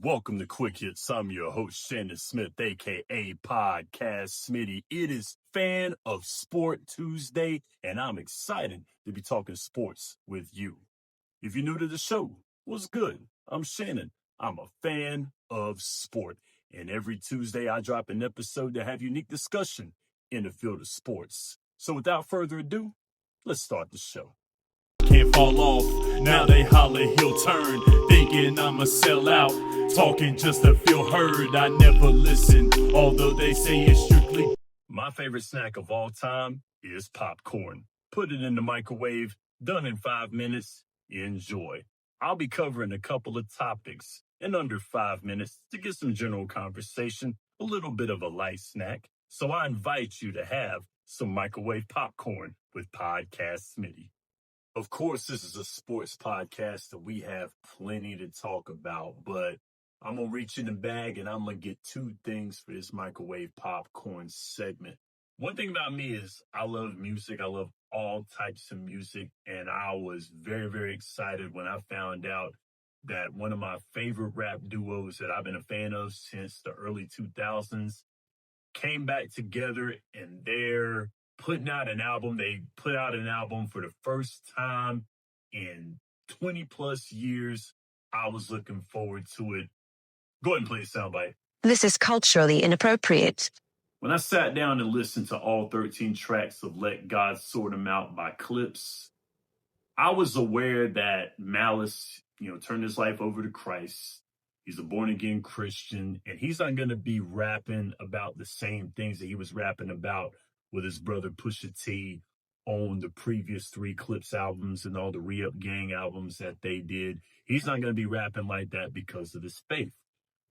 Welcome to Quick Hits. I'm your host, Shannon Smith, a.k.a. Podcast Smitty. It is Fan of Sport Tuesday, and I'm excited to be talking sports with you. If you're new to the show, what's good? I'm Shannon. I'm a fan of sport, and every Tuesday I drop an episode to have unique discussion in the field of sports. So without further ado, let's start the show. Can't fall off, now they holler he'll turn, thinking I'ma sell out, talking just to feel heard. I never listen, although they say it's strictly. My favorite snack of all time is popcorn. Put it in the microwave, done in 5 minutes, enjoy. I'll be covering a couple of topics in under 5 minutes to get some general conversation, a little bit of a light snack. So I invite you to have some microwave popcorn with Podcast Smitty. Of course, this is a sports podcast and we have plenty to talk about, but I'm going to reach in the bag and I'm going to get two things for this microwave popcorn segment. One thing about me is I love music. I love all types of music. And I was very, very excited when I found out that one of my favorite rap duos that I've been a fan of since the early 2000s came back together and they're putting out an album. They put out an album for the first time in 20 plus years. I was looking forward to it. Go ahead and play a soundbite. This is culturally inappropriate. When I sat down and listened to all 13 tracks of Let God Sort 'Em Out by Clipse, I was aware that Malice, turned his life over to Christ. He's a born-again Christian, and he's not going to be rapping about the same things that he was rapping about with his brother Pusha T on the previous 3 Clipse albums and all the Re-Up Gang albums that they did. He's not going to be rapping like that because of his faith.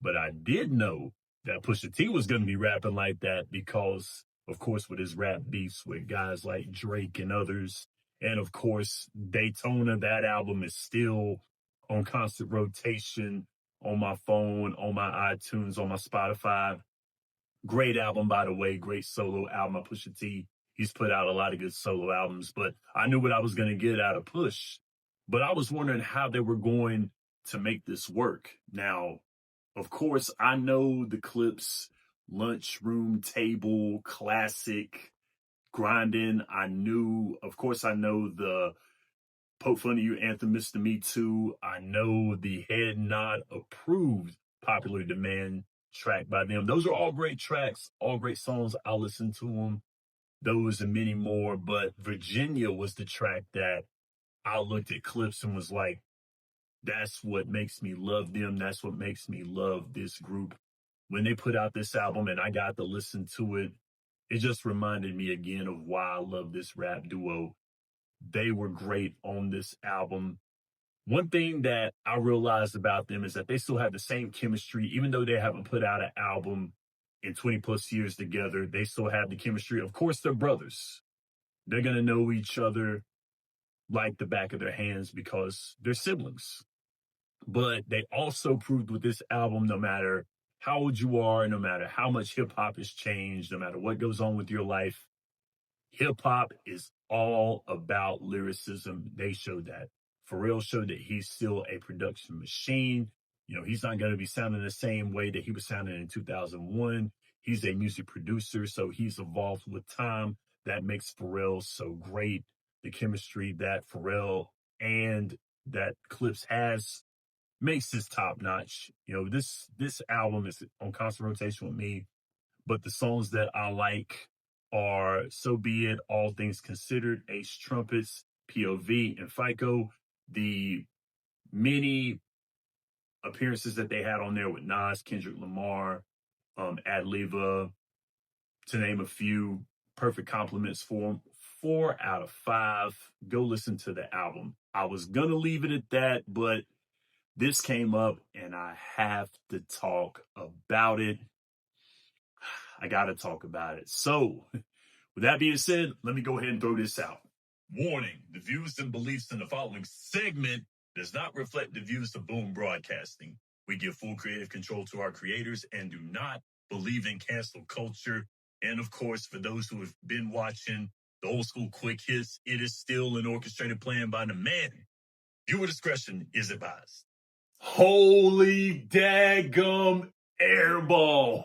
But I did know that Pusha T was going to be rapping like that because, of course, with his rap beefs with guys like Drake and others. And, of course, Daytona, that album is still on constant rotation on my phone, on my iTunes, on my Spotify. Great album, by the way. Great solo album by Pusha T. He's put out a lot of good solo albums, but I knew what I was going to get out of Push. But I was wondering how they were going to make this work. Now, of course, I know the Clipse lunchroom table classic grinding. I know the Poke Fun of You anthem, Mr. Me Too. I know the Head Nod approved Popular Demand track by them. Those are all great tracks, all great songs. I'll listen to them. Those and many more. But Virginia was the track that I looked at Clipse and was like, that's what makes me love them. That's what makes me love this group. When they put out this album and I got to listen to it, it just reminded me again of why I love this rap duo. They were great on this album. One thing that I realized about them is that they still have the same chemistry, even though they haven't put out an album in 20 plus years together. They still have the chemistry. Of course, they're brothers. They're going to know each other like the back of their hands because they're siblings. But they also proved with this album, no matter how old you are, no matter how much hip hop has changed, no matter what goes on with your life, hip hop is all about lyricism. They showed that. Pharrell showed that he's still a production machine. He's not going to be sounding the same way that he was sounding in 2001. He's a music producer, so he's evolved with time. That makes Pharrell so great. The chemistry that Pharrell and that Clipse has makes this top notch. This album is on constant rotation with me, but the songs that I like are So Be It, All Things Considered, Ace Trumpets, POV, and FICO. The many appearances that they had on there with Nas, Kendrick Lamar, Adliva, to name a few, perfect compliments for them. 4 out of 5. Go listen to the album. I was going to leave it at that, but this came up and I have to talk about it. I got to talk about it. So, with that being said, let me go ahead and throw this out. Warning, the views and beliefs in the following segment does not reflect the views of Boom Broadcasting. We give full creative control to our creators and do not believe in cancel culture. And of course, for those who have been watching the old school quick hits, it is still an orchestrated plan by the man. Viewer discretion is advised. Holy daggum airball.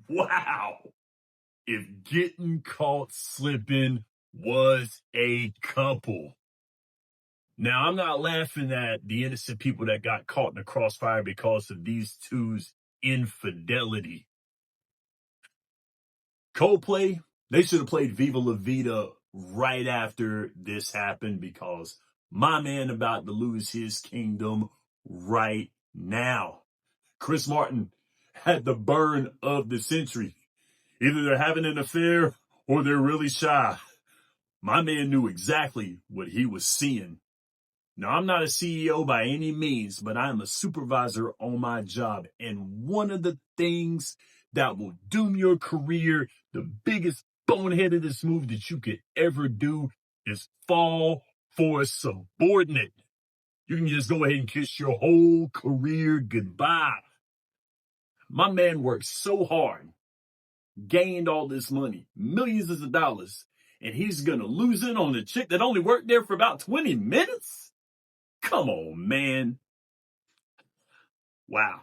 Wow. If getting caught slipping was a couple. Now, I'm not laughing at the innocent people that got caught in the crossfire because of these two's infidelity. Coldplay, they should have played Viva La Vida right after this happened because my man about to lose his kingdom right now. Chris Martin had the burn of the century. Either they're having an affair or they're really shy. My man knew exactly what he was seeing. Now, I'm not a CEO by any means, but I am a supervisor on my job. And one of the things that will doom your career, the biggest boneheadedest move that you could ever do, is fall for a subordinate. You can just go ahead and kiss your whole career goodbye. My man worked so hard, gained all this money, millions of dollars, and he's going to lose it on a chick that only worked there for about 20 minutes? Come on, man. Wow.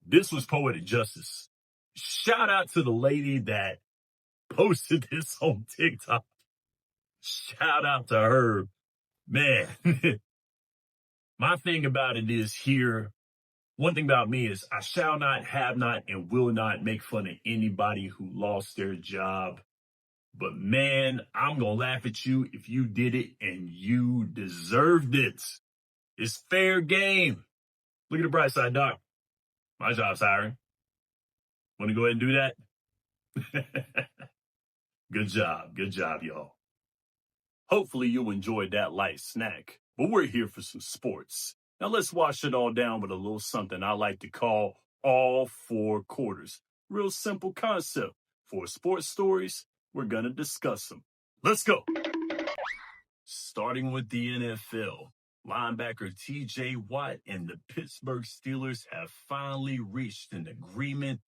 This was poetic justice. Shout out to the lady that posted this on TikTok. Shout out to her. Man, my thing about it is here, one thing about me is I shall not, have not, and will not make fun of anybody who lost their job. But man, I'm going to laugh at you if you did it and you deserved it. It's fair game. Look at the bright side, Doc. My job's hiring. Want to go ahead and do that? Good job, y'all. Hopefully you enjoyed that light snack, but we're here for some sports. Now let's wash it all down with a little something I like to call all four quarters. Real simple concept. For sports stories, we're gonna discuss them. Let's go. Starting with the NFL. Linebacker TJ Watt and the Pittsburgh Steelers have finally reached an agreement.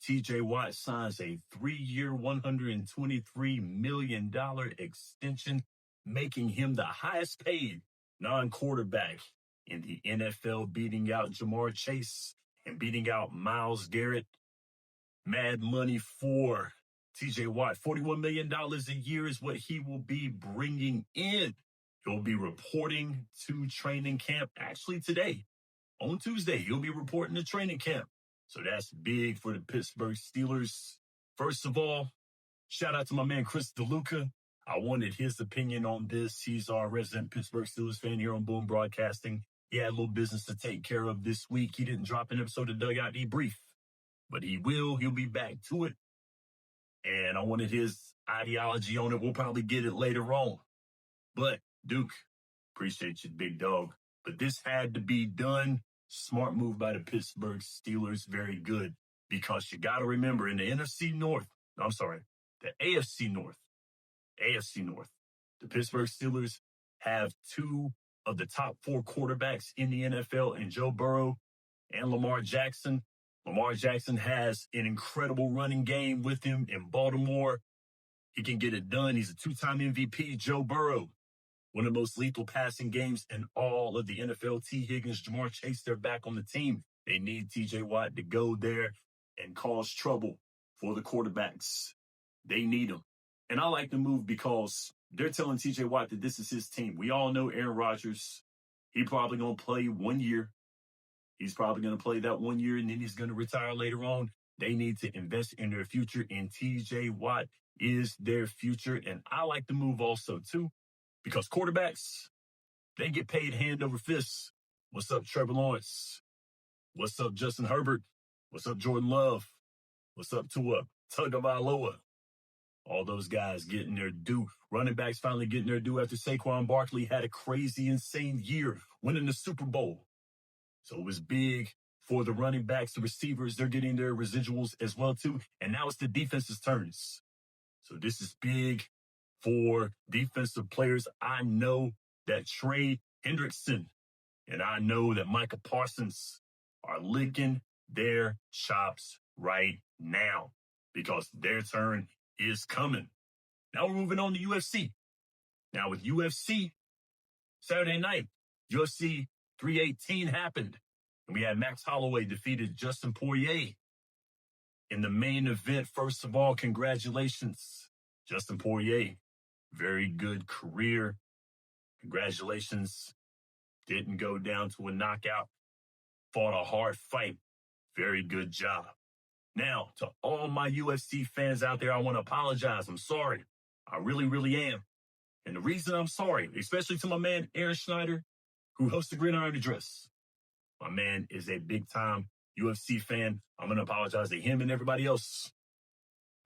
TJ Watt signs a 3-year, $123 million extension, making him the highest paid non-quarterback in the NFL, beating out Jamar Chase and beating out Myles Garrett. Mad money for TJ Watt. $41 million a year is what he will be bringing in. He'll be reporting to training camp actually today. On Tuesday, he'll be reporting to training camp. So that's big for the Pittsburgh Steelers. First of all, shout out to my man, Chris DeLuca. I wanted his opinion on this. He's our resident Pittsburgh Steelers fan here on Boom Broadcasting. He had a little business to take care of this week. He didn't drop an episode of Dugout Debrief, but he will. He'll be back to it. And I wanted his ideology on it. We'll probably get it later on. But Duke, appreciate you, big dog. But this had to be done. Smart move by the Pittsburgh Steelers. Very good. Because you got to remember, in the AFC North, the Pittsburgh Steelers have two of the top 4 quarterbacks in the NFL, in Joe Burrow and Lamar Jackson. Lamar Jackson has an incredible running game with him in Baltimore. He can get it done. He's a 2-time MVP. Joe Burrow, one of the most lethal passing games in all of the NFL. T. Higgins, Jamar Chase, they're back on the team. They need TJ Watt to go there and cause trouble for the quarterbacks. They need him. And I like the move because they're telling TJ Watt that this is his team. We all know Aaron Rodgers. He's probably going to play 1 year. He's probably going to play that 1 year, and then he's going to retire later on. They need to invest in their future, and TJ Watt is their future. And I like the move also, too, because quarterbacks, they get paid hand over fist. What's up, Trevor Lawrence? What's up, Justin Herbert? What's up, Jordan Love? What's up, Tua Tagovailoa? All those guys getting their due. Running backs finally getting their due after Saquon Barkley had a crazy, insane year, winning the Super Bowl. So it was big for the running backs, the receivers. They're getting their residuals as well, too. And now it's the defense's turns. So this is big for defensive players. I know that Trey Hendrickson and I know that Micah Parsons are licking their chops right now because their turn is coming. Now we're moving on to UFC. Now with UFC, Saturday night, UFC 318 happened. And we had Max Holloway defeated Justin Poirier. In the main event, first of all, congratulations, Justin Poirier. Very good career. Congratulations. Didn't go down to a knockout. Fought a hard fight. Very good job. Now, to all my UFC fans out there, I want to apologize. I'm sorry. I really, really am. And the reason I'm sorry, especially to my man, Aaron Schneider, who hosts the Gridiron Address. My man is a big-time UFC fan. I'm going to apologize to him and everybody else.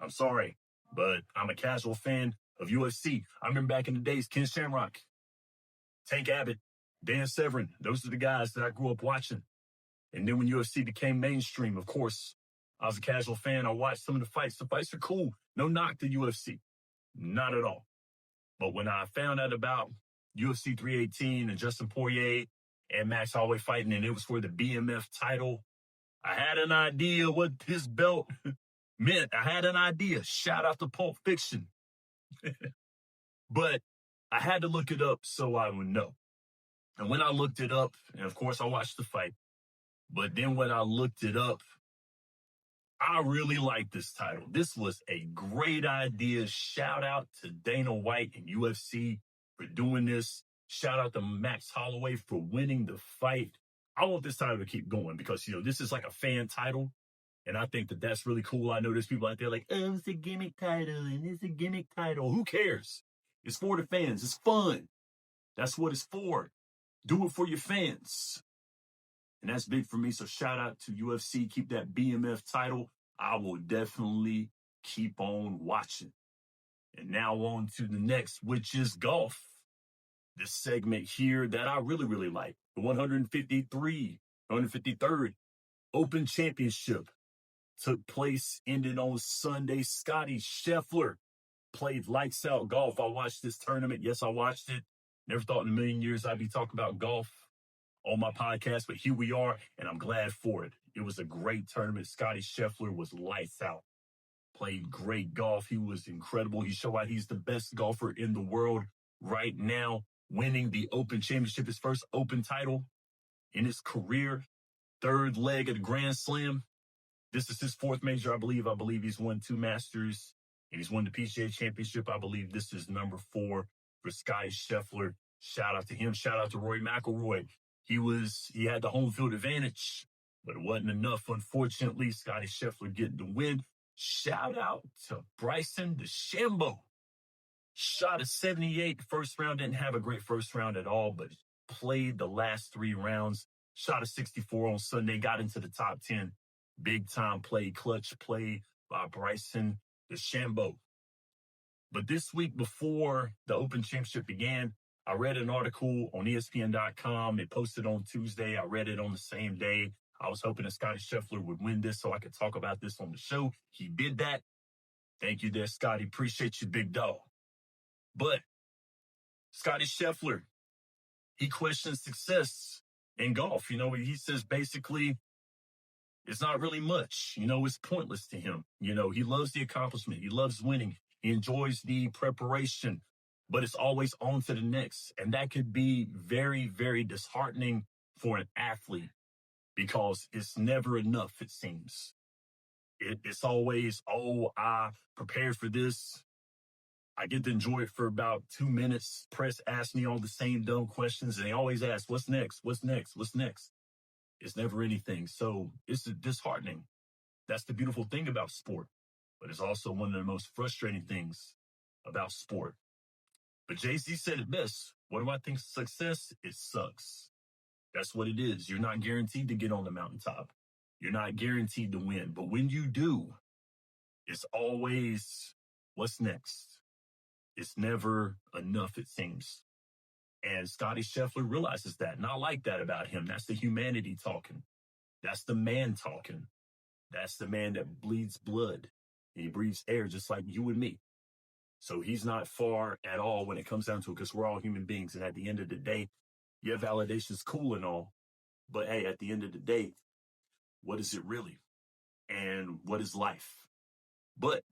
I'm sorry, but I'm a casual fan of UFC. I remember back in the days, Ken Shamrock, Tank Abbott, Dan Severn. Those are the guys that I grew up watching. And then when UFC became mainstream, of course, I was a casual fan. I watched some of the fights. The fights are cool. No knock to UFC. Not at all. But when I found out about UFC 318 and Justin Poirier and Max Holloway fighting, and it was for the BMF title, I had an idea what this belt meant. I had an idea. Shout out to Pulp Fiction. But I had to look it up so I would know. And when I looked it up, and of course I watched the fight, but then when I looked it up, I really like this title. This was a great idea. Shout out to Dana White and UFC for doing this. Shout out to Max Holloway for winning the fight. I want this title to keep going because, this is like a fan title. And I think that that's really cool. I know there's people out there like, oh, it's a gimmick title and it's a gimmick title. Who cares? It's for the fans. It's fun. That's what it's for. Do it for your fans. And that's big for me. So shout out to UFC. Keep that BMF title. I will definitely keep on watching. And now on to the next, which is golf. This segment here that I really, really like. The 153rd Open Championship took place, ended on Sunday. Scottie Scheffler played lights out golf. I watched this tournament. Yes, I watched it. Never thought in a million years I'd be talking about golf on my podcast, but here we are, and I'm glad for it. It was a great tournament. Scottie Scheffler was lights out. Played great golf. He was incredible. He showed why he's the best golfer in the world right now, winning the Open Championship, his first Open title in his career. Third leg of the Grand Slam. This is his fourth major, I believe. I believe he's won 2 Masters, and he's won the PGA Championship. I believe this is number 4 for Scottie Scheffler. Shout out to him. Shout out to Rory McIlroy. He had the home field advantage, but it wasn't enough. Unfortunately, Scottie Scheffler getting the win. Shout out to Bryson DeChambeau. Shot a 78 the first round. Didn't have a great first round at all, but played the last 3 rounds. Shot a 64 on Sunday. Got into the top 10. Big time play, clutch play by Bryson DeChambeau. But this week before the Open Championship began, I read an article on ESPN.com. It posted on Tuesday. I read it on the same day. I was hoping that Scottie Scheffler would win this so I could talk about this on the show. He did that. Thank you there, Scottie. Appreciate you, big dog. But Scottie Scheffler, he questions success in golf. He says basically it's not really much. It's pointless to him. He loves the accomplishment. He loves winning. He enjoys the preparation. But it's always on to the next. And that could be very, very disheartening for an athlete because it's never enough, it seems. It's always, I prepared for this. I get to enjoy it for about 2 minutes. Press asks me all the same dumb questions, and they always ask, what's next? What's next? What's next? It's never anything. So it's disheartening. That's the beautiful thing about sport. But it's also one of the most frustrating things about sport. But Jay-Z said it best. What do I think success? It sucks. That's what it is. You're not guaranteed to get on the mountaintop. You're not guaranteed to win. But when you do, it's always, what's next? It's never enough, it seems. And Scottie Scheffler realizes that. And I like that about him. That's the humanity talking. That's the man talking. That's the man that bleeds blood. He breathes air just like you and me. So he's not far at all when it comes down to it because we're all human beings. And at the end of the day, yeah, validation's cool and all. But hey, at the end of the day, what is it really? And what is life? But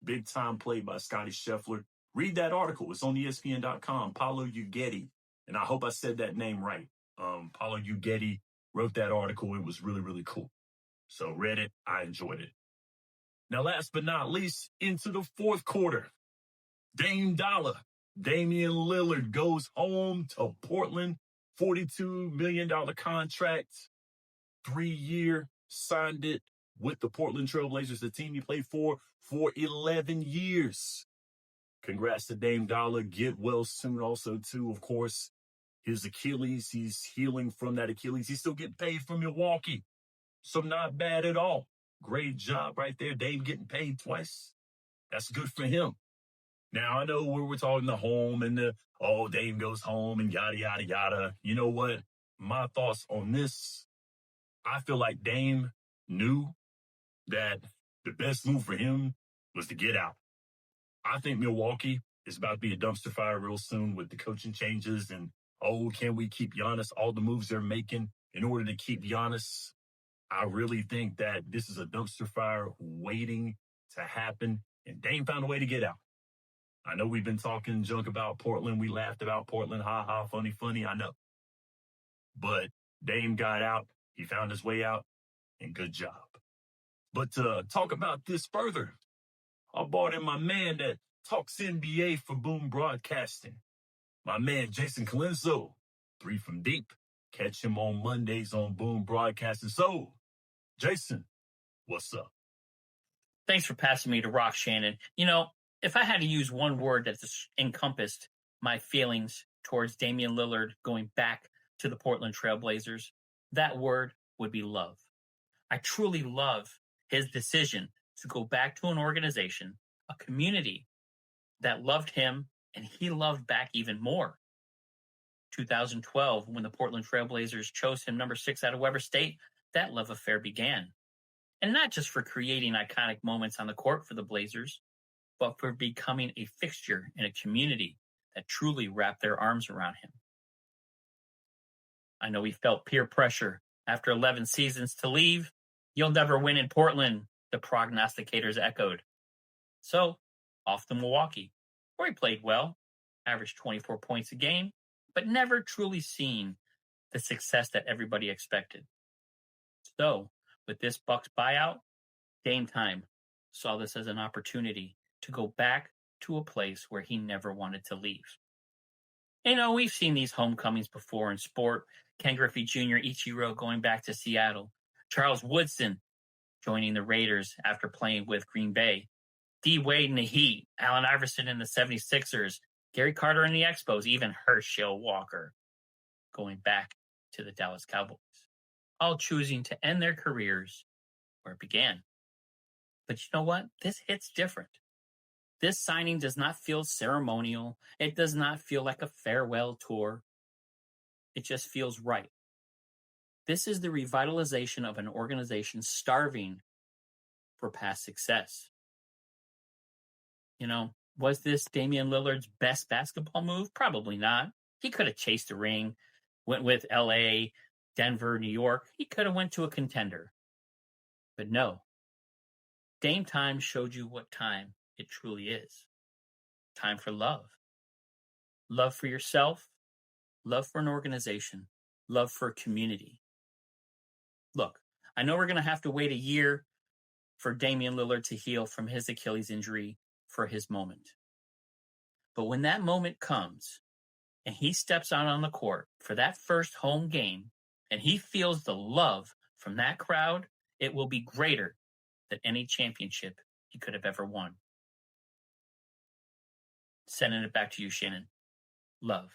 big time play by Scottie Scheffler. Read that article. It's on ESPN.com. Paulo Uggetti. And I hope I said that name right. Paulo Uggetti wrote that article. It was really, really cool. So read it. I enjoyed it. Now, last but not least, into the fourth quarter, Damian Lillard goes home to Portland, $42 million contract, 3-year, signed it with the Portland Trailblazers, the team he played for 11 years. Congrats to Dame Dollar. Get well soon also, too, of course. His Achilles, he's healing from that Achilles. He's still getting paid from Milwaukee. So not bad at all. Great job right there. Dame getting paid twice. That's good for him. Now, I know we're talking the home and Dame goes home and yada, yada, yada. You know what? My thoughts on this, I feel like Dame knew that the best move for him was to get out. I think Milwaukee is about to be a dumpster fire real soon with the coaching changes and, can we keep Giannis? All the moves they're making in order to keep Giannis. I really think that this is a dumpster fire waiting to happen, and Dame found a way to get out. I know we've been talking junk about Portland. We laughed about Portland. Ha ha, funny, I know. But Dame got out. He found his way out, and good job. But to talk about this further, I brought in my man that talks NBA for Boom Broadcasting. My man, Jason Calenzo, 3 from Deep. Catch him on Mondays on Boom Broadcasting. So, Jason, what's up? Thanks for passing me to Rock, Shannon. If I had to use one word that encompassed my feelings towards Damian Lillard going back to the Portland Trailblazers, that word would be love. I truly love his decision to go back to an organization, a community that loved him and he loved back even more. 2012, when the Portland Trailblazers chose him number 6 out of Weber State, that love affair began. And not just for creating iconic moments on the court for the Blazers, but for becoming a fixture in a community that truly wrapped their arms around him. I know he felt peer pressure after 11 seasons to leave. You'll never win in Portland, the prognosticators echoed. So, off to Milwaukee, where he played well, averaged 24 points a game, but never truly seen the success that everybody expected. So, with this Bucks buyout, Dame Time saw this as an opportunity to go back to a place where he never wanted to leave. We've seen these homecomings before in sport. Ken Griffey Jr., Ichiro going back to Seattle. Charles Woodson joining the Raiders after playing with Green Bay. D. Wade in the Heat. Allen Iverson in the 76ers. Gary Carter in the Expos. Even Herschel Walker going back to the Dallas Cowboys. All choosing to end their careers where it began. But you know what? This hits different. This signing does not feel ceremonial. It does not feel like a farewell tour. It just feels right. This is the revitalization of an organization starving for past success. Was this Damian Lillard's best basketball move? Probably not. He could have chased a ring, went with LA, Denver, New York. He could have went to a contender. But no. Dame Time showed you what time it truly is. Time for love. Love for yourself, love for an organization, love for a community. Look, I know we're going to have to wait a year for Damian Lillard to heal from his Achilles injury for his moment. But when that moment comes and he steps out on the court for that first home game and he feels the love from that crowd, it will be greater than any championship he could have ever won. Sending it back to you, Shannon. Love.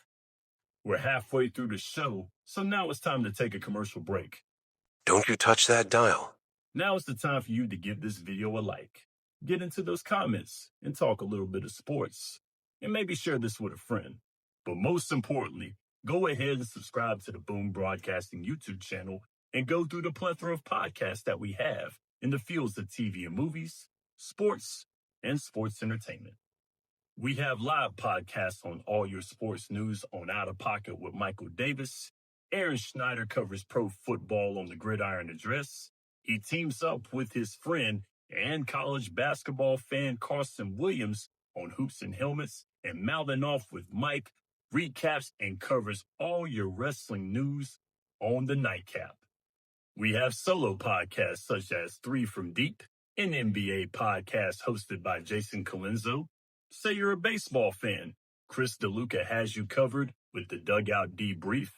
We're halfway through the show, so now it's time to take a commercial break. Don't you touch that dial. Now is the time for you to give this video a like, get into those comments, and talk a little bit of sports. And maybe share this with a friend. But most importantly, go ahead and subscribe to the Boom Broadcasting YouTube channel and go through the plethora of podcasts that we have in the fields of TV and movies, sports, and sports entertainment. We have live podcasts on all your sports news on Out of Pocket with Michael Davis. Aaron Schneider covers pro football on the Gridiron Address. He teams up with his friend and college basketball fan Carson Williams on Hoops and Helmets, and mouthing off with Mike recaps, and covers all your wrestling news on the nightcap. We have solo podcasts such as Three from Deep, an NBA podcast hosted by Jason Calenzo. Say you're a baseball fan, Chris DeLuca has you covered with the Dugout Debrief.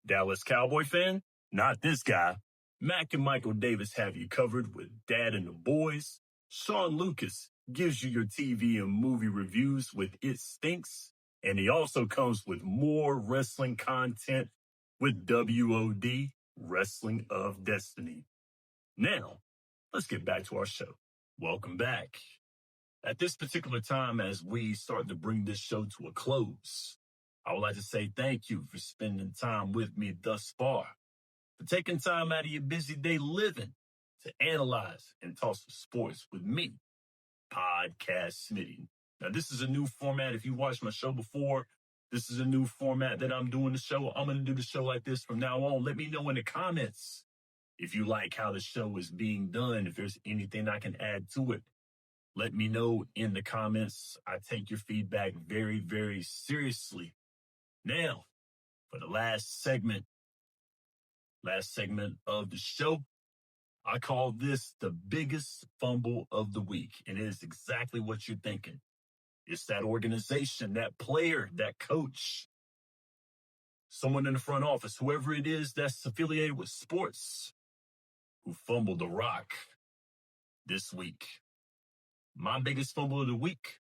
Dallas Cowboy fan? Not this guy. Mac and Michael Davis have you covered with Dad and the Boys. Sean Lucas gives you your TV and movie reviews with It Stinks. And he also comes with more wrestling content with WOD, Wrestling of Destiny. Now, let's get back to our show. Welcome back. At this particular time, as we start to bring this show to a close, I would like to say thank you for spending time with me thus far, for taking time out of your busy day living to analyze and talk some sports with me, Podcast Smitty. Now, this is a new format. If you watched my show before, this is a new format that I'm doing the show. I'm going to do the show like this from now on. Let me know in the comments if you like how the show is being done, if there's anything I can add to it. Let me know in the comments. I take your feedback very, very seriously. Now, for the last segment of the show, I call this the biggest fumble of the week. And it is exactly what you're thinking. It's that organization, that player, that coach, someone in the front office, whoever it is that's affiliated with sports, who fumbled the rock this week. My biggest fumble of the week,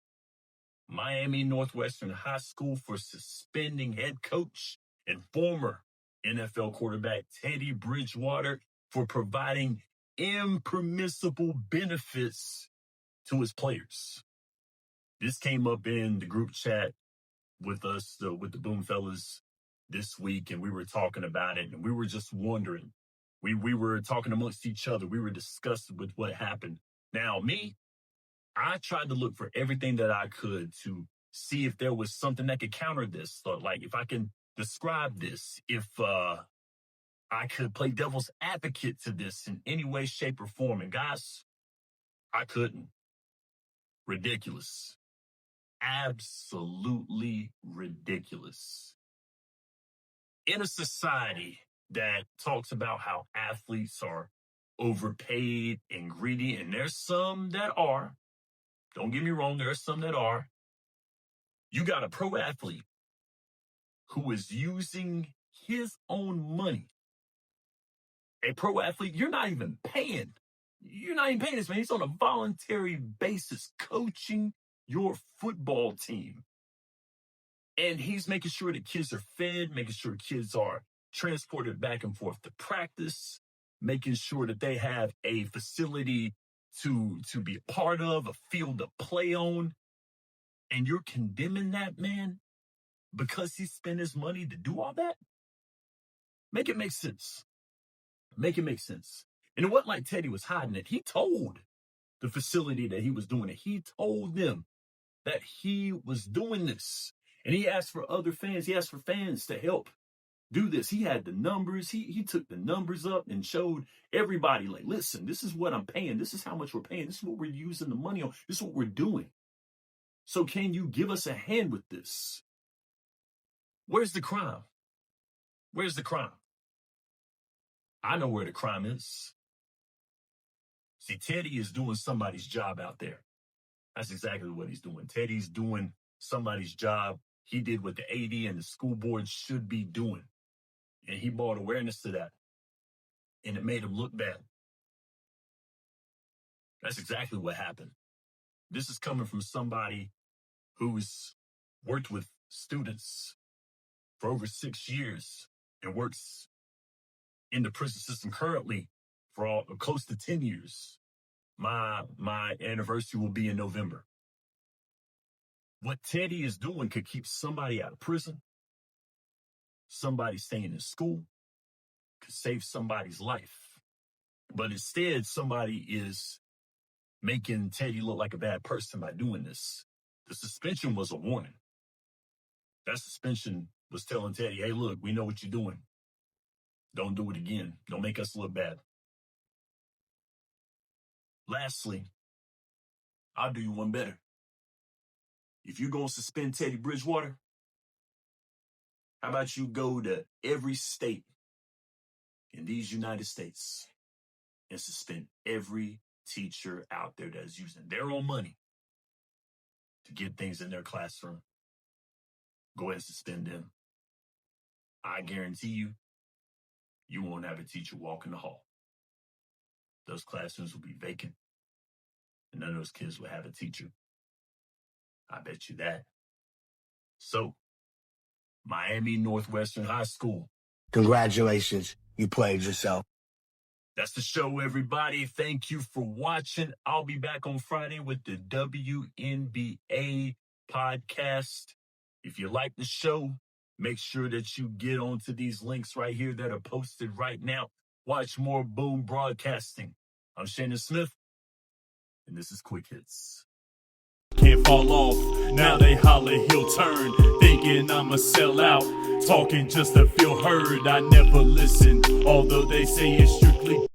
Miami Northwestern High School for suspending head coach and former NFL quarterback Teddy Bridgewater for providing impermissible benefits to his players. This came up in the group chat with us, with the Boom Fellas this week, and we were talking about it, and we were just wondering. We were talking amongst each other. We were disgusted with what happened. Now, I tried to look for everything that I could to see if there was something that could counter this. So, like, if I can describe this, if I could play devil's advocate to this in any way, shape, or form. And guys, I couldn't. Ridiculous. Absolutely ridiculous. In a society that talks about how athletes are overpaid and greedy, and there's some that are, don't get me wrong, there are some that are, you got a pro athlete who is using his own money. A pro athlete, you're not even paying this man. He's on a voluntary basis coaching your football team. And he's making sure that kids are fed, making sure kids are transported back and forth to practice, making sure that they have a facility to be a part of, a field to play on. And you're condemning that man because he spent his money to do all that? Make it make sense. Make it make sense. And it wasn't like Teddy was hiding it. He told the facility that he was doing it. He told them that he was doing this. And he asked for other fans. He asked for fans to help do this. He had the numbers. He took the numbers up and showed everybody, like, listen, this is what I'm paying. This is how much we're paying. This is what we're using the money on. This is what we're doing. So can you give us a hand with this? Where's the crime? Where's the crime? I know where the crime is. See, Teddy is doing somebody's job out there. That's exactly what he's doing. Teddy's doing somebody's job. He did what the AD and the school board should be doing. And he brought awareness to that. And it made him look bad. That's exactly what happened. This is coming from somebody who's worked with students for over 6 years and works in the prison system currently for close to 10 years. My anniversary will be in November. What Teddy is doing could keep somebody out of prison, somebody staying in school, could save somebody's life. But instead, somebody is making Teddy look like a bad person by doing this. The suspension was a warning. That suspension was telling Teddy, hey, look, we know what you're doing. Don't do it again. Don't make us look bad. Lastly, I'll do you one better. If you're going to suspend Teddy Bridgewater, How about you go to every state in these United States and suspend every teacher out there that's using their own money to get things in their classroom? Go ahead and suspend them. I guarantee you, you won't have a teacher walk in the hall. Those classrooms will be vacant, and none of those kids will have a teacher. I bet you that. So, Miami Northwestern High School. Congratulations, you played yourself. That's the show, everybody. Thank you for watching. I'll be back on Friday with the WNBA podcast. If you like the show, make sure that you get onto these links right here that are posted right now. Watch more Boom Broadcasting. I'm Shannon Smith, and this is Quick Hits. Can't fall off, now they holler he'll turn, thinking I'ma sell out, talking just to feel heard. I never listen, although they say it's strictly